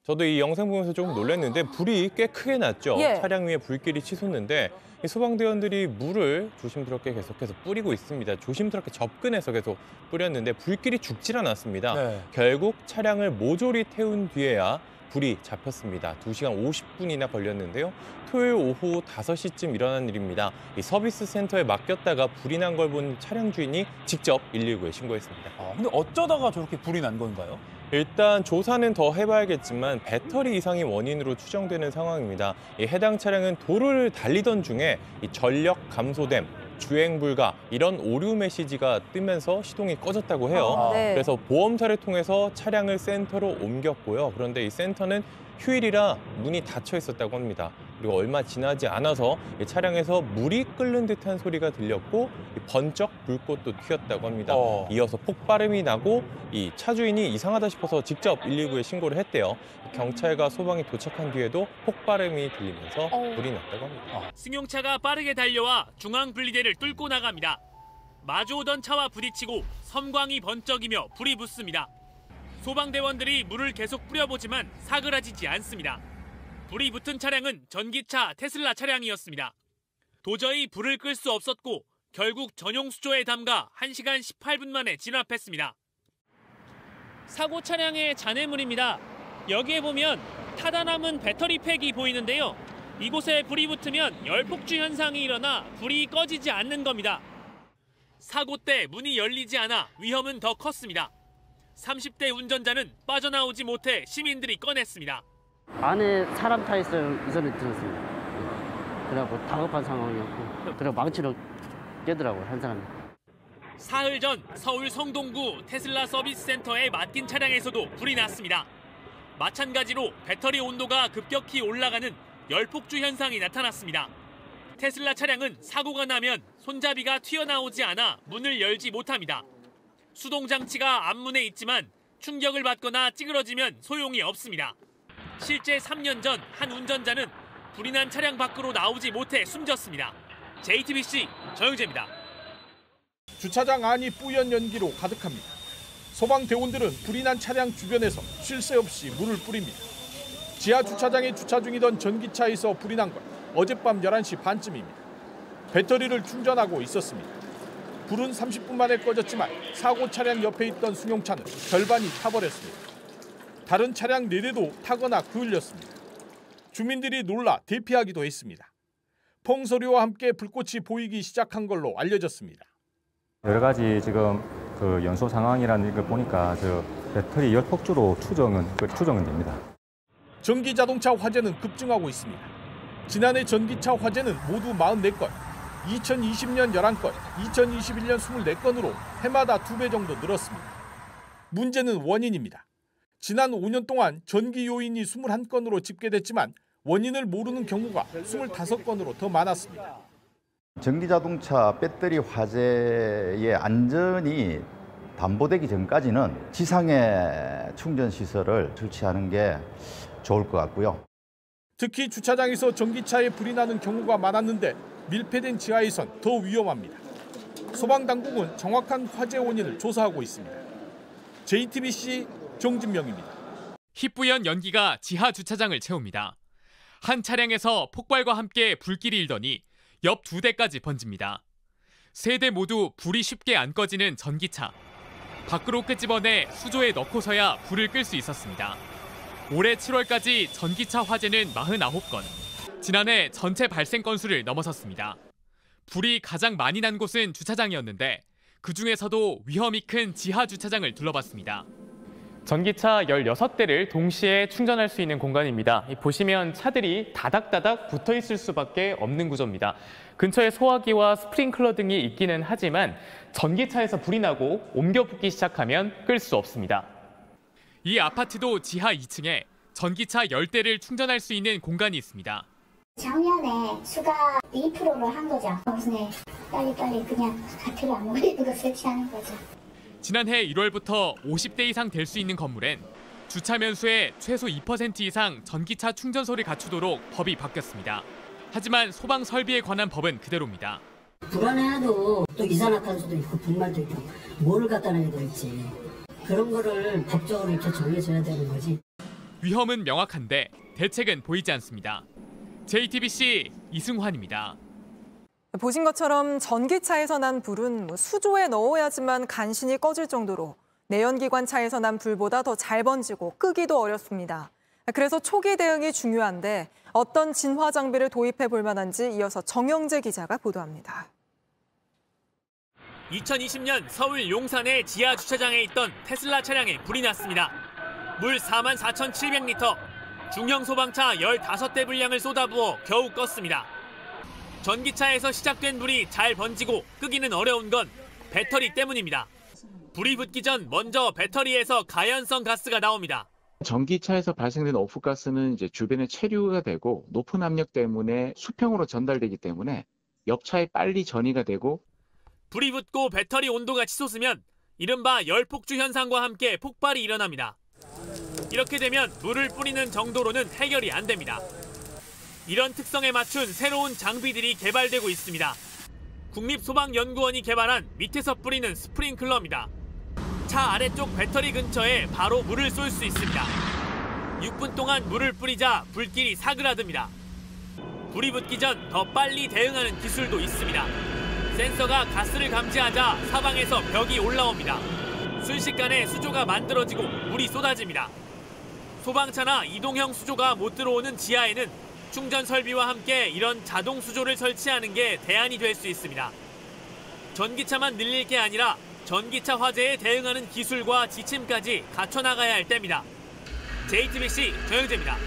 저도 이 영상 보면서 조금 놀랐는데 불이 꽤 크게 났죠. 예. 차량 위에 불길이 치솟는데 이 소방대원들이 물을 조심스럽게 계속해서 뿌리고 있습니다. 조심스럽게 접근해서 계속 뿌렸는데 불길이 죽질 않았습니다. 네. 결국 차량을 모조리 태운 뒤에야 불이 잡혔습니다. 2시간 50분이나 걸렸는데요. 토요일 오후 5시쯤 일어난 일입니다. 이 서비스 센터에 맡겼다가 불이 난 걸 본 차량 주인이 직접 119에 신고했습니다. 근데 어쩌다가 저렇게 불이 난 건가요? 일단 조사는 더 해봐야겠지만 배터리 이상이 원인으로 추정되는 상황입니다. 이 해당 차량은 도로를 달리던 중에 이 전력 감소됨, 주행 불가 이런 오류 메시지가 뜨면서 시동이 꺼졌다고 해요. 네. 그래서 보험사를 통해서 차량을 센터로 옮겼고요. 그런데 이 센터는 휴일이라 문이 닫혀 있었다고 합니다. 그리고 얼마 지나지 않아서 이 차량에서 물이 끓는 듯한 소리가 들렸고 번쩍 불꽃도 튀었다고 합니다. 이어서 폭발음이 나고 이 차 주인이 이상하다 싶어서 직접 119에 신고를 했대요. 경찰과 소방이 도착한 뒤에도 폭발음이 들리면서 불이 났다고 합니다. 승용차가 빠르게 달려와 중앙 분리대를 뚫고 나갑니다. 마주오던 차와 부딪히고 섬광이 번쩍이며 불이 붙습니다. 소방대원들이 물을 계속 뿌려보지만 사그라지지 않습니다. 불이 붙은 차량은 전기차 테슬라 차량이었습니다. 도저히 불을 끌 수 없었고 결국 전용 수조에 담가 1시간 18분 만에 진압했습니다. 사고 차량의 잔해물입니다. 여기에 보면 타다 남은 배터리 팩이 보이는데요. 이곳에 불이 붙으면 열폭주 현상이 일어나 불이 꺼지지 않는 겁니다. 사고 때 문이 열리지 않아 위험은 더 컸습니다. 30대 운전자는 빠져나오지 못해 시민들이 꺼냈습니다. 안에 사람 타 있어요. 이 소리 들었습니다. 그래갖고 다급한 상황이었고 그리고 망치로 깨더라고요, 한 사람이. 사흘 전 서울 성동구 테슬라 서비스 센터에 맡긴 차량에서도 불이 났습니다. 마찬가지로 배터리 온도가 급격히 올라가는 열폭주 현상이 나타났습니다. 테슬라 차량은 사고가 나면 손잡이가 튀어나오지 않아 문을 열지 못합니다. 수동장치가 앞문에 있지만 충격을 받거나 찌그러지면 소용이 없습니다. 실제 3년 전 한 운전자는 불이 난 차량 밖으로 나오지 못해 숨졌습니다. JTBC 정영재입니다. 주차장 안이 뿌연 연기로 가득합니다. 소방대원들은 불이 난 차량 주변에서 쉴 새 없이 물을 뿌립니다. 지하 주차장에 주차 중이던 전기차에서 불이 난 건 어젯밤 11시 반쯤입니다. 배터리를 충전하고 있었습니다. 불은 30분 만에 꺼졌지만 사고 차량 옆에 있던 승용차는 절반이 타버렸습니다. 다른 차량 4대도 타거나 그을렸습니다. 주민들이 놀라 대피하기도 했습니다. 펑소리와 함께 불꽃이 보이기 시작한 걸로 알려졌습니다. 여러 가지 지금 그 연소 상황이라는 걸 보니까 배터리 열폭주로 추정은 됩니다. 전기 자동차 화재는 급증하고 있습니다. 지난해 전기차 화재는 모두 44건, 2020년 11건, 2021년 24건으로 해마다 2배 정도 늘었습니다. 문제는 원인입니다. 지난 5년 동안 전기 요인이 21건으로 집계됐지만 원인을 모르는 경우가 25건으로 더 많았습니다. 전기자동차 배터리 화재의 안전이 담보되기 전까지는 지상의 충전시설을 설치하는 게 좋을 것 같고요. 특히 주차장에서 전기차에 불이 나는 경우가 많았는데 밀폐된 지하에선 더 위험합니다. 소방당국은 정확한 화재 원인을 조사하고 있습니다. JTBC 정진명입니다. 희뿌연 연기가 지하 주차장을 채웁니다. 한 차량에서 폭발과 함께 불길이 일더니 옆 2대까지 번집니다. 3대 모두 불이 쉽게 안 꺼지는 전기차. 밖으로 끄집어내 수조에 넣고서야 불을 끌 수 있었습니다. 올해 7월까지 전기차 화재는 49건. 지난해 전체 발생 건수를 넘어섰습니다. 불이 가장 많이 난 곳은 주차장이었는데 그중에서도 위험이 큰 지하 주차장을 둘러봤습니다. 전기차 16대를 동시에 충전할 수 있는 공간입니다. 보시면 차들이 다닥다닥 붙어 있을 수밖에 없는 구조입니다. 근처에 소화기와 스프링클러 등이 있기는 하지만 전기차에서 불이 나고 옮겨 붙기 시작하면 끌 수 없습니다. 이 아파트도 지하 2층에 전기차 10대를 충전할 수 있는 공간이 있습니다. 작년에 추가 2%를 한 거죠. 그래서 빨리 그냥 배터리 안 먹는 거 설치하는 거죠. 지난해 1월부터 50대 이상 될 수 있는 건물엔 주차 면수의 최소 2% 이상 전기차 충전소를 갖추도록 법이 바뀌었습니다. 하지만 소방 설비에 관한 법은 그대로입니다. 불안해도 또 이산화탄소도 있고 분말도 있고 뭐를 갖다 놔야 될지 그런 거를 법적으로 이렇게 정해줘야 되는 거지. 위험은 명확한데 대책은 보이지 않습니다. JTBC 이승환입니다. 보신 것처럼 전기차에서 난 불은 수조에 넣어야지만 간신히 꺼질 정도로 내연기관 차에서 난 불보다 더 잘 번지고 끄기도 어렵습니다. 그래서 초기 대응이 중요한데 어떤 진화 장비를 도입해 볼 만한지 이어서 정영재 기자가 보도합니다. 2020년 서울 용산의 지하 주차장에 있던 테슬라 차량에 불이 났습니다. 물 44,700리터, 중형 소방차 15대 분량을 쏟아부어 겨우 껐습니다. 전기차에서 시작된 불이 잘 번지고 끄기는 어려운 건 배터리 때문입니다. 불이 붙기 전 먼저 배터리에서 가연성 가스가 나옵니다. 전기차에서 발생된 오프가스는 이제 주변에 체류가 되고 높은 압력 때문에 수평으로 전달되기 때문에 옆차에 빨리 전이가 되고 불이 붙고 배터리 온도가 치솟으면 이른바 열폭주 현상과 함께 폭발이 일어납니다. 이렇게 되면 물을 뿌리는 정도로는 해결이 안 됩니다. 이런 특성에 맞춘 새로운 장비들이 개발되고 있습니다. 국립소방연구원이 개발한 밑에서 뿌리는 스프링클러입니다. 차 아래쪽 배터리 근처에 바로 물을 쏠 수 있습니다. 6분 동안 물을 뿌리자 불길이 사그라듭니다. 불이 붙기 전 더 빨리 대응하는 기술도 있습니다. 센서가 가스를 감지하자 사방에서 벽이 올라옵니다. 순식간에 수조가 만들어지고 물이 쏟아집니다. 소방차나 이동형 수조가 못 들어오는 지하에는 충전 설비와 함께 이런 자동 수조를 설치하는 게 대안이 될 수 있습니다. 전기차만 늘릴 게 아니라 전기차 화재에 대응하는 기술과 지침까지 갖춰나가야 할 때입니다. JTBC 정영재입니다.